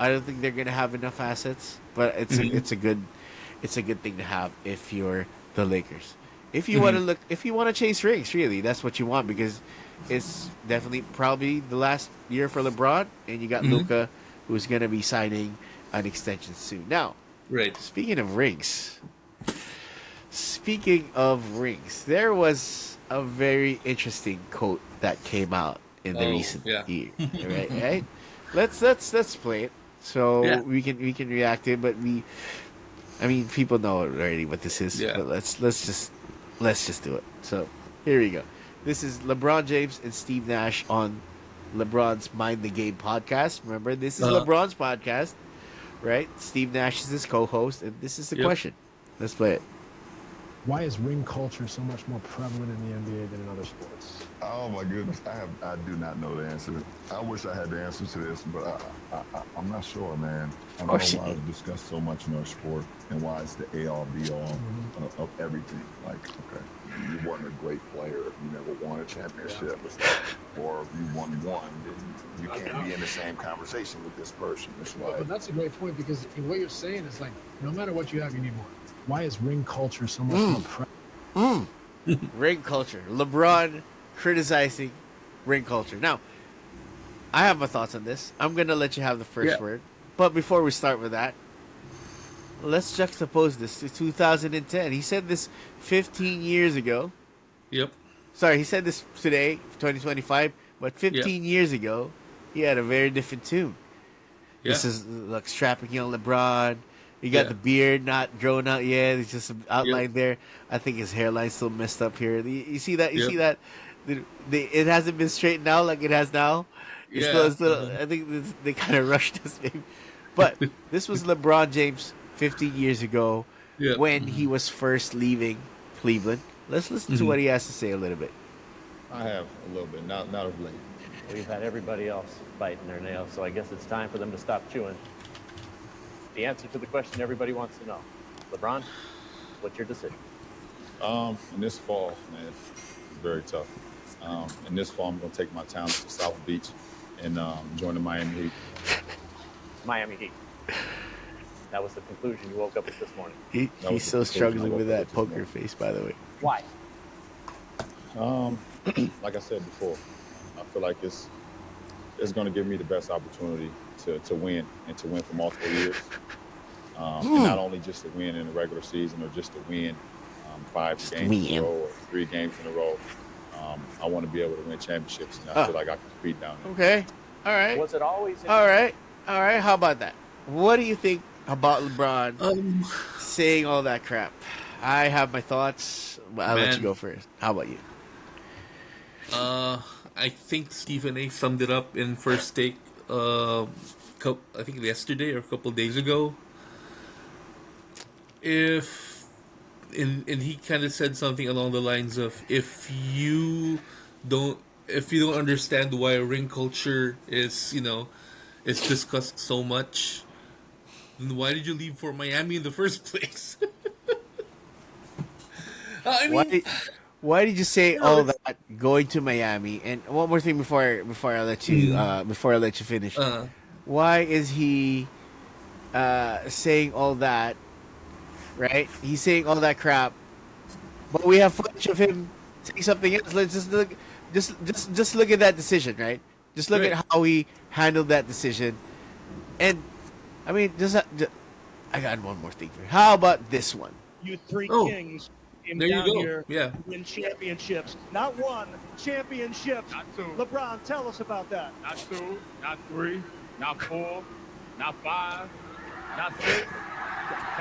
I don't think they're gonna have enough assets, but Mm-hmm. it's a good thing to have if you're the Lakers. If you want Mm-hmm. to if you want to chase rings, really, that's what you want because it's definitely probably the last year for LeBron, and you got Mm-hmm. Luca, who's gonna be signing an extension soon. Now, Right. speaking of rings, there was a very interesting quote that came out in the Oh, recent yeah. year. Right, right. Let's play it so Yeah. we can react to it. But I mean, people know already what this is. Yeah. But let's just do it. So here we go. This is LeBron James and Steve Nash on LeBron's Mind the Game podcast. Remember, this is Uh, LeBron's podcast, right? Steve Nash is his co-host, and this is the yep. question. Let's play it. Why is ring culture so much more prevalent in the NBA than in other sports? Oh my goodness, I do not know the answer. I wish I had the answer to this, but I'm not sure, man. I don't know shit. why it's discussed so much in our sport and why it's the all be all of everything. Like, okay, you weren't a great player if you never won a championship, or if you won one, then you can't be in the same conversation with this person. It's like, But that's a great point because what you're saying is like, no matter what you have, you need more. Why is ring culture so much more prevalent? Ring culture. LeBron criticizing ring culture. Now, I have my thoughts on this. I'm gonna let you have the first Yeah. word. But before we start with that, let's juxtapose this to 2010. He said this 15 years ago. Yep. Sorry, he said this today, 2025. But Yeah. 15 years ago, he had a very different tune. Yeah. This is like strapping young LeBron. He got Yeah. the beard not grown out yet. It's just some outline Yep. there. I think his hairline's still messed up here. You see that? You Yep. see that? It hasn't been straightened out like it has now. Yeah. It's still, I think they kind of rushed this maybe. But this was LeBron James 15 years ago Yeah. when he was first leaving Cleveland. Let's listen to Mhm. what he has to say a little bit. I have a little bit, not of late. We've had everybody else biting their nails, so I guess it's time for them to stop chewing. The answer to the question everybody wants to know. LeBron, what's your decision? In this fall, man, it's very tough. In this fall, I'm going to take my talents to South Beach and join the Miami Heat. Miami Heat. That was the conclusion you woke up with this morning. He's That was the still conclusion struggling I with woke that up with this poker morning. face, by the way. Why? Like I said before, I feel like it's going to give me the best opportunity to win and to win for multiple years. And not only just to win in the regular season or just to win 5 games in a row or 3 games in a row. I want to be able to win championships, and I feel like I can compete down there. Okay. All right. Was it always in All right. All right. How about that? What do you think about LeBron Um. saying all that crap? I have my thoughts, but I'll let you Man. go first. How about you? I think Stephen A. summed it up in First Take. I think yesterday or a couple days ago. And he kind of said something along the lines of, if you don't understand why ring culture is it's discussed so much, then why did you leave for Miami in the first place? I Why mean, did, why did you say all that going to Miami? And one more thing before I let you finish. Why is he saying all that? Right? He's saying all that crap, but we have footage of him saying something else. Let's just look at that decision, right? Just look Right. at how he handled that decision. And I mean, I got one more thing for you. How about this one? You three Oh, kings came there you down go. here Yeah. to win championships. Not one, championships. Not two. LeBron, tell us about that. Not 2, not 3, not 4, not 5, not 6,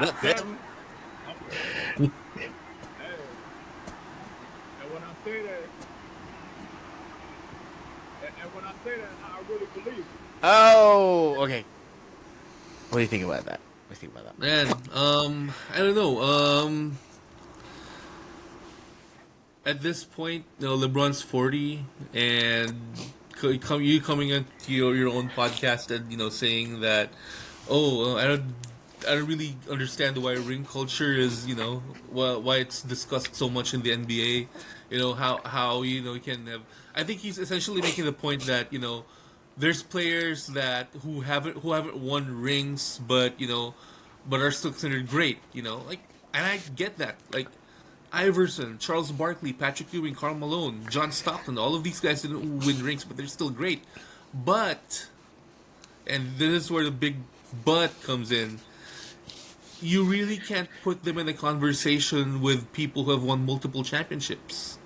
not 7. Okay. Hey. And when I say that, I really believe it. Oh, okay. What do you think about that? What do you think about that? Man, I don't know. At this point, LeBron's 40, and you coming into your own podcast and how that, I don't really understand why ring culture is, why it's discussed so much in the NBA. How you can have. I think he's essentially making the point that there's players that who haven't won rings, but but are still considered great. Like, and I get that. Like Iverson, Charles Barkley, Patrick Ewing, Karl Malone, John Stockton, all of these guys didn't win rings, but they're still great. But, and this is where the big but comes in. You really can't put them in a conversation with people who have won multiple championships.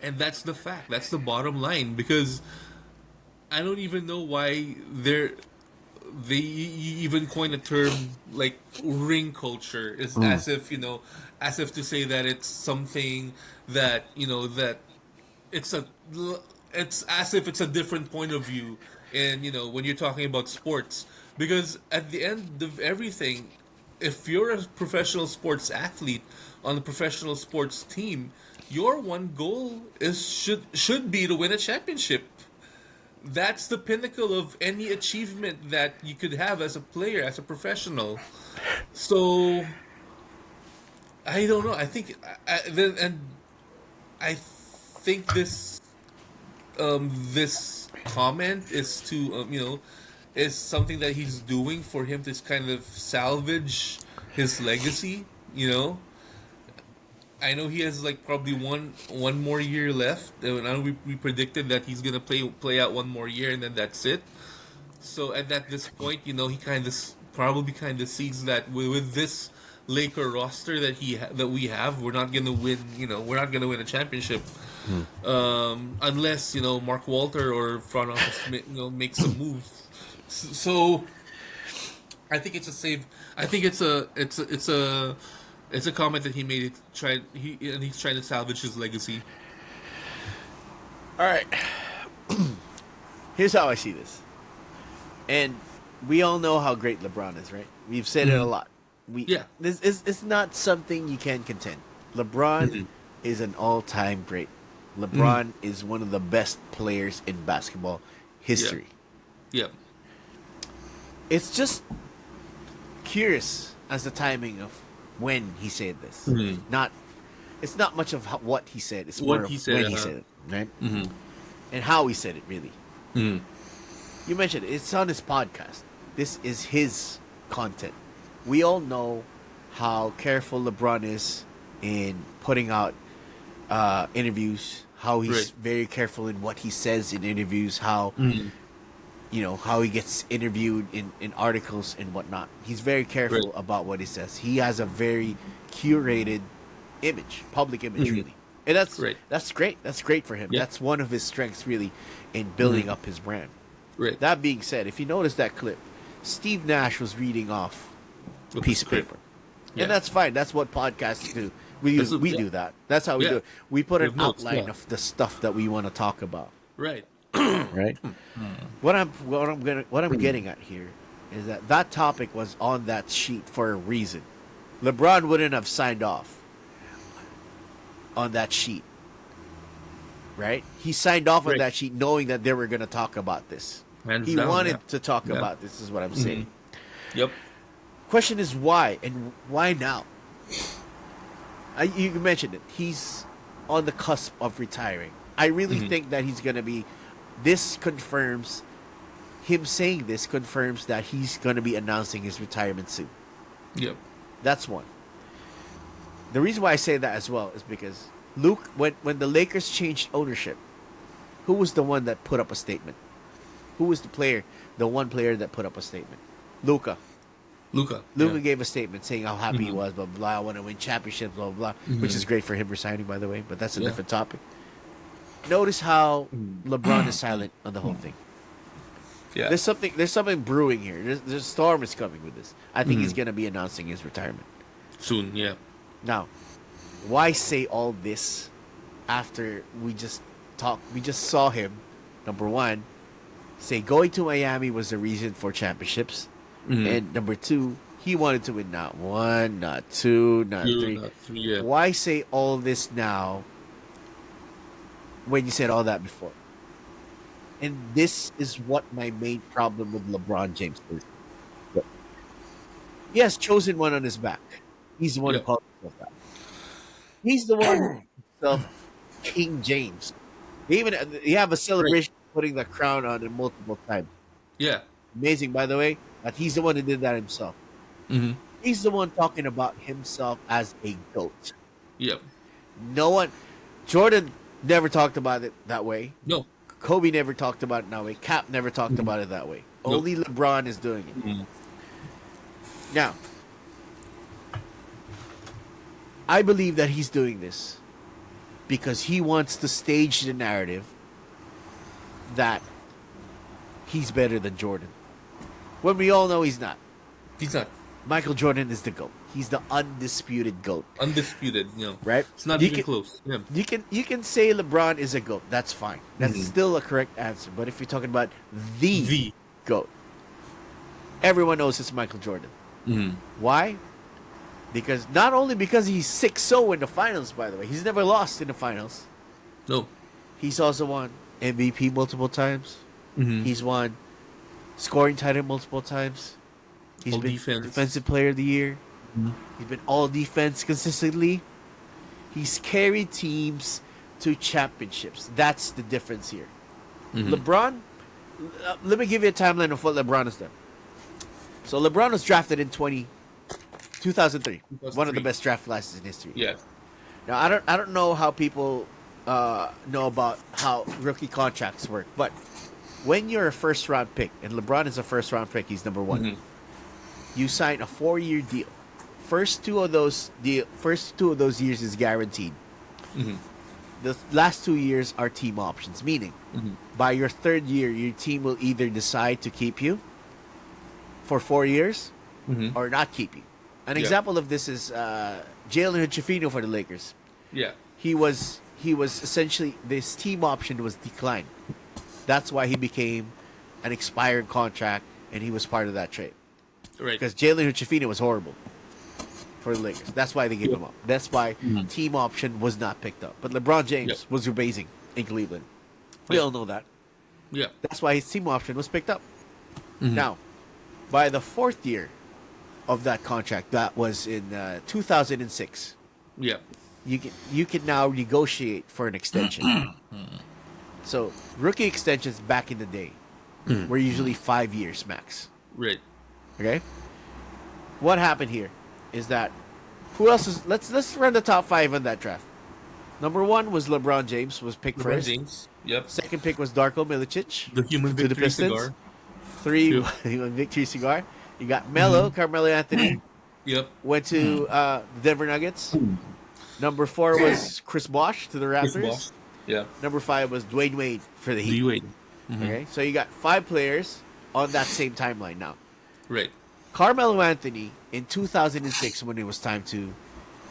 And that's the fact. That's the bottom line. Because I don't even know why they even coin a term like ring culture. It's as if, as if to say that it's something that, that it's as if it's a different point of view. And, when you're talking about sports. Because at the end of everything, if you're a professional sports athlete on a professional sports team, your one goal should be to win a championship. That's the pinnacle of any achievement that you could have as a player, as a professional. So I don't know. I think I think this comment is to is something that he's doing for him to kind of salvage his legacy. I know he has like probably one more year left. I know we predicted that he's gonna play out one more year and then that's it. So at this point, he probably sees that with this Laker roster that we have, we're not gonna win. We're not gonna win a championship unless Mark Walter or front office makes a move. So I think it's a save. I think it's a comment that he made. He's trying to salvage his legacy. All right. Here's how I see this. And we all know how great LeBron is, right? We've said it a lot. This is it's not something you can contend. LeBron is an all-time great. LeBron is one of the best players in basketball history. Yeah. It's just curious as the timing of when he said this. It's not much of what he said. It's more of when he said it, right? And how he said it, really. You mentioned it. It's on his podcast. This is his content. We all know how careful LeBron is in putting out interviews, how he's very careful in what he says in interviews, how how he gets interviewed in articles and whatnot. He's very careful about what he says. He has a very curated image, public image, really. And that's great. That's great for him. Yeah. That's one of his strengths, really, in building up his brand. That being said, if you notice that clip, Steve Nash was reading off a piece of paper. Yeah. And that's fine. That's what podcasts do. We do that. That's how we do it. We put an outline of the stuff that we want to talk about. Right. Right. What I'm getting at here is that topic was on that sheet for a reason. LeBron wouldn't have signed off on that sheet. Right? He signed off on that sheet knowing that they were going to talk about this. He wanted to talk about this, is what I'm saying. Yep. Question is why, and why now? You mentioned it. He's on the cusp of retiring. I really think that he's going to be... This confirms... Him saying this confirms that he's going to be announcing his retirement soon. Yep. That's one. The reason why I say that as well is because Luke, when the Lakers changed ownership, who was the one that put up a statement? Who was the one player that put up a statement? Luka gave a statement saying how happy he was, blah, blah, blah, I want to win championships, blah, blah, blah, which is great for him resigning, by the way, but that's a different topic. Notice how LeBron is silent on the whole thing. Yeah. There's something brewing here. There's a storm is coming with this. I think he's going to be announcing his retirement. Soon, yeah. Now, why say all this after we just saw him, number one, say going to Miami was the reason for championships. And number two, he wanted to win not one, not two, not three. Yeah. Why say all this now when you said all that before? And this is what my main problem with LeBron James is. He has chosen one on his back. He's the one who called himself that. He's the one who called himself King James. They have a celebration putting the crown on him multiple times. Yeah. Amazing, by the way, that he's the one who did that himself. Mm-hmm. He's the one talking about himself as a GOAT. Yep. No one, Jordan never talked about it that way. No. Kobe never talked about it that way. Cap never talked Mm-hmm. about it that way. Nope. Only LeBron is doing it. Mm-hmm. Now, I believe that he's doing this because he wants to stage the narrative that he's better than Jordan. When we all know he's not. He's not Michael Jordan is the GOAT. He's the undisputed GOAT. undisputed. Right? It's not You even can- close. Yeah. You can say LeBron is a GOAT. That's fine. That's Mhm. still a correct answer. But if you're talking about the The. GOAT, everyone knows it's Michael Jordan. Mm-hmm. Why? Because not only because he's 6-0 in the finals, by the way. He's never lost in the finals. No. He's also won MVP multiple times. Mm-hmm. He's won scoring title multiple times. He's All been defense. defensive player of the year. Mhm. He's been all defense consistently. He's carried teams to championships. That's the difference here. Mhm. LeBron, let me give you a timeline of what LeBron has done. So LeBron was drafted in 2003. One of the 2003. best draft classes in history. Yeah. Now I don't know how people know about how rookie contracts work, but when you're a first round pick, and LeBron is a first round pick, he's number one. Mhm. You sign a 4-year deal. First two of those years is guaranteed. Mm-hmm. The last 2 years are team options, meaning Mm-hmm. by your third year, your team will either decide to keep you for 4 years Mm-hmm. or not keep you. An Yeah. example of this is Jalen Hood-Schifino for the Lakers. Yeah. He was essentially, this team option was declined. That's why he became an expired contract, and he was part of that trade. Right. Because Jalen Hood-Schifino was horrible for the Lakers. That's why they gave him up. That's why Mhm. team option was not picked up. But LeBron James Yep. was amazing in Cleveland. We Yeah. all know that. Yeah. That's why his team option was picked up. Mhm. Now, by the fourth year of that contract, that was in 2006, Yeah. you can now negotiate for an extension. So rookie extensions back in the day were usually 5 years max. Right. Okay. What happened here is that who else is? Let's run the top 5 on that draft. Number 1 was LeBron James, was picked LeBron first. James. Yep. Second pick was Darko Milicic The human to the victory Pistons. cigar. 3 Two. he won victory cigar. You got Melo, Carmelo Anthony Yep. went to the Denver Nuggets. Number 4 was Chris Bosh to the Chris Raptors. Bosh. Yeah. Number 5 was Dwayne Wade for the Heat. D Wade. Okay, so you got 5 players on that same timeline now. Right. Carmelo Anthony in 2006, when it was time to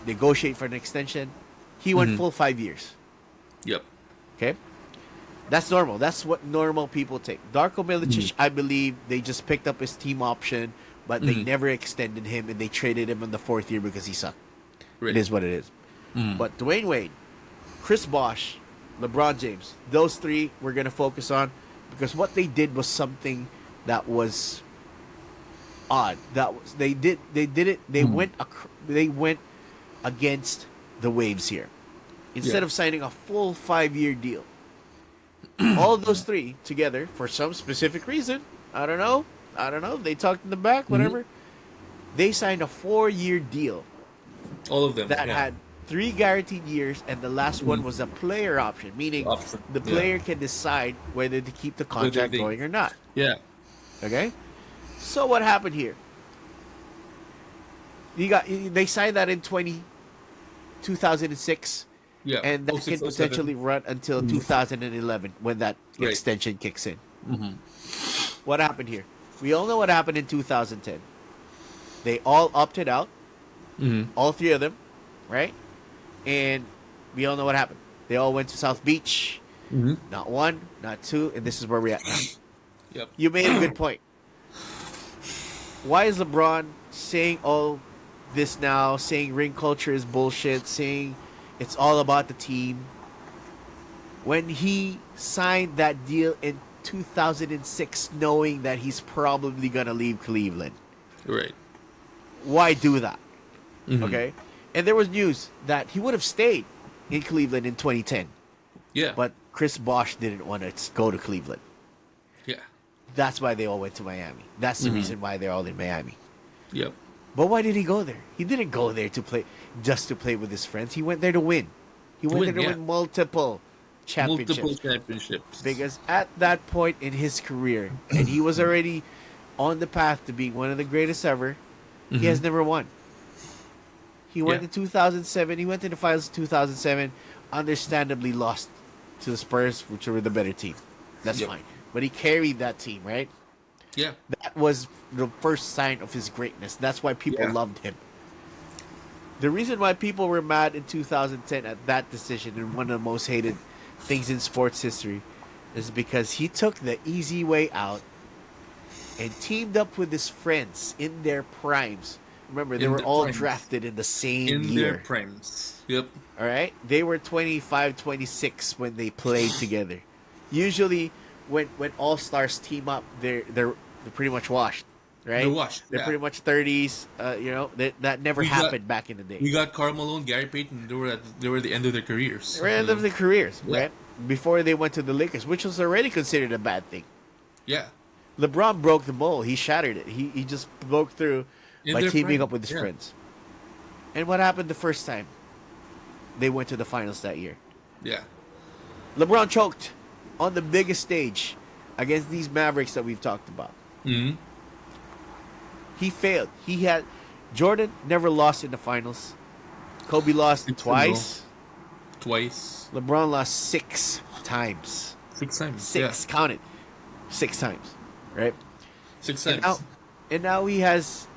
negotiate for an extension, he went full 5 years. Yep. Okay, that's normal. That's what normal people take. Darko Milicic, I believe they just picked up his team option, but they never extended him, and they traded him in the 4th year because he sucked. Right. It is what it is. But Dwayne Wade, Chris Bosh, LeBron James, those 3 we're gonna focus on because what they did was something that was odd. That was they did it. They went against the waves here. Instead Yeah. of signing a full 5-year deal, all of those 3 together for some specific reason. I don't know. They talked in the back, whatever. They signed a 4-year deal All of them. that yeah. had 3 guaranteed years, and the last one was a player option, meaning Option, the yeah. player can decide whether to keep the contract they- going or not. Yeah. Okay, so what happened here? They signed that in 2006, Yeah. and that 06, can potentially run until 2011 when that Right. extension kicks in. What happened here? We all know what happened in 2010. They all opted out, all 3 of them, right? And we all know what happened. They all went to South Beach. Not 1, not 2, and this is where we're at now. Yep. You made a good point. Why is LeBron saying all this now, saying ring culture is bullshit, saying it's all about the team, when he signed that deal in 2006 knowing that he's probably going to leave Cleveland? Right. Why do that? Okay? And there was news that he would have stayed in Cleveland in 2010. Yeah. But Chris Bosh didn't want to go to Cleveland. Yeah. That's why they all went to Miami. That's the reason why they're all in Miami. Yep. But why did he go there? He didn't go there to play just to play with his friends. He went there to win. He went there to win multiple championships. Because at that point in his career, and he was already on the path to being one of the greatest ever, he has never won. He went in 2007. He went to the finals in 2007. Understandably lost to the Spurs, which were the better team. That's fine. But he carried that team, right? Yeah. That was the first sign of his greatness. That's why people loved him. The reason why people were mad in 2010 at that decision, and one of the most hated things in sports history, is because he took the easy way out and teamed up with his friends in their primes. Remember, they were all drafted in the same year. In their primes. Yep. All right? They were 25, 26 when they played together. Usually, when all-stars team up, they're pretty much washed. Right? They're washed. They're pretty much 30s. That never happened back in the day. We got Karl Malone, Gary Payton. They were at the end of their careers. They were at the end of their careers, right? Before they went to the Lakers, which was already considered a bad thing. Yeah. LeBron broke the mold. He shattered it. He just broke through by teaming up with his friends. And what happened the first time they went to the finals that year? Yeah. LeBron choked on the biggest stage against these Mavericks that we've talked about. Mm-hmm. He failed. Jordan never lost in the finals. Kobe lost twice. LeBron lost 6 times. 6 times. 6. Yeah. Count it. 6 times. Right? 6 times. And now he has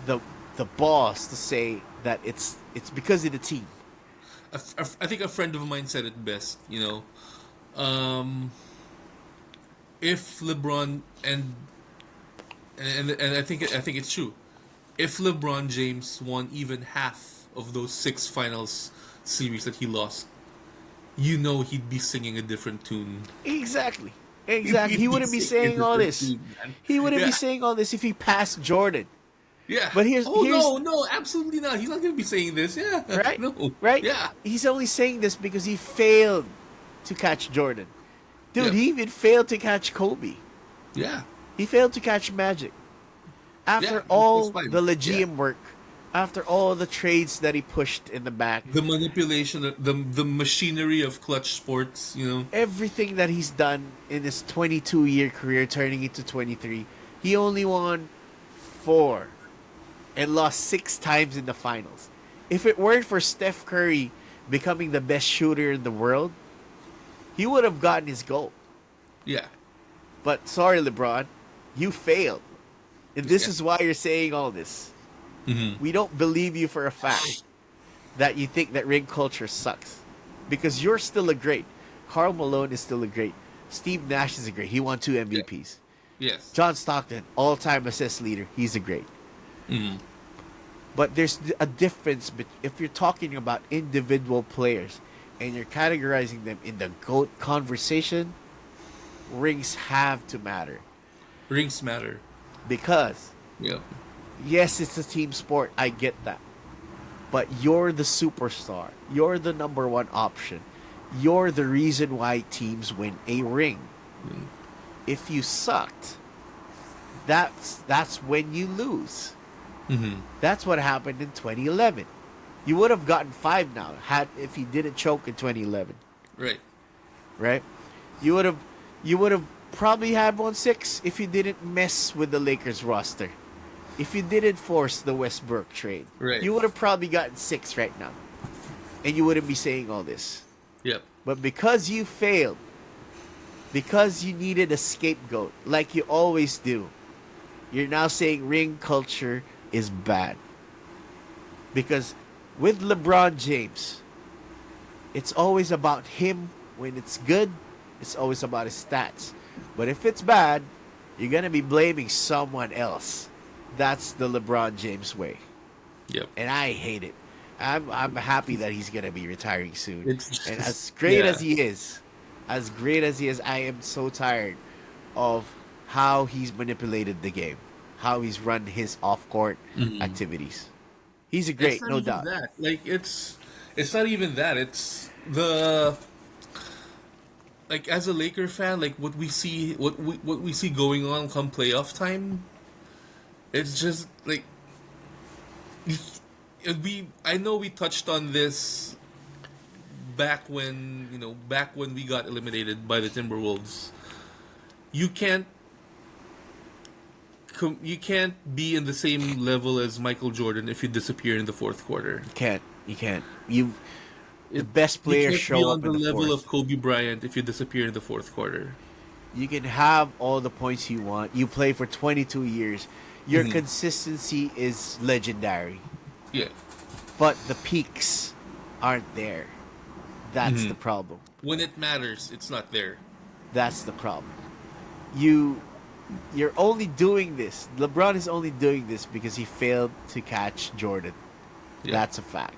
the balls to say that it's because of the team. I think a friend of mine said it best. If LeBron and I think it's true. If LeBron James won even half of those 6 finals series that he lost, he'd be singing a different tune. Exactly. He wouldn't be saying all this. He wouldn't be saying all this if he passed Jordan. Yeah. But here's no, absolutely not. He's not going to be saying this. Yeah. Right? No. Right? Yeah. He's only saying this because he failed to catch Jordan. Dude, he even failed to catch Kobe. Yeah. He failed to catch Magic. After all the legitimate work, after all the trades that he pushed in the back, the manipulation, the machinery of clutch sports, everything that he's done in his 22-year career, turning into 23, he only won 4 and lost 6 times in the finals. If it weren't for Steph Curry becoming the best shooter in the world, he would have gotten his goal. Yeah. But sorry, LeBron, you failed. And this is why you're saying all this. Mm-hmm. We don't believe you for a fact that you think that ring culture sucks. Because you're still a great. Karl Malone is still a great. Steve Nash is a great. He won 2 MVPs. Yes. John Stockton, all-time assist leader. He's a great. Mm-hmm. But there's a difference. If you're talking about individual players and you're categorizing them in the GOAT conversation, rings have to matter. Rings matter. Because, yes, it's a team sport. I get that. But you're the superstar. You're the number 1 option. You're the reason why teams win a ring. Mm. If you sucked, that's when you lose. Mm-hmm. That's what happened in 2011. You would have gotten 5 now if he didn't choke in 2011. Right? You would have probably had 1-6 if you didn't mess with the Lakers roster. If you didn't force the Westbrook trade. Right. You would have probably gotten 6 right now. And you wouldn't be saying all this. Yep. But because you failed, because you needed a scapegoat, like you always do, you're now saying ring culture is bad. Because with LeBron James, it's always about him. When it's good, it's always about his stats. But if it's bad, you're going to be blaming someone else. That's the LeBron James way. Yep. And I hate it. I'm happy that he's going to be retiring soon. And as great as he is, I am so tired of how he's manipulated the game, how he's run his off-court activities. He's a great, no doubt. That. Like it's not even that. It's the like as a Laker fan, like what we see going on come playoff time, it's just like I know we touched on this back when we got eliminated by the Timberwolves. You can't be in the same level as Michael Jordan if you disappear in the fourth quarter. You can't. The best players You show can't be up on the in the level fourth. of Kobe Bryant if you disappear in the fourth quarter. You can have all the points you want. You play for 22 years. Your consistency is legendary. Yeah. But the peaks aren't there. That's the problem. When it matters, it's not there. That's the problem. You're only doing this. LeBron is only doing this because he failed to catch Jordan. Yeah. That's a fact.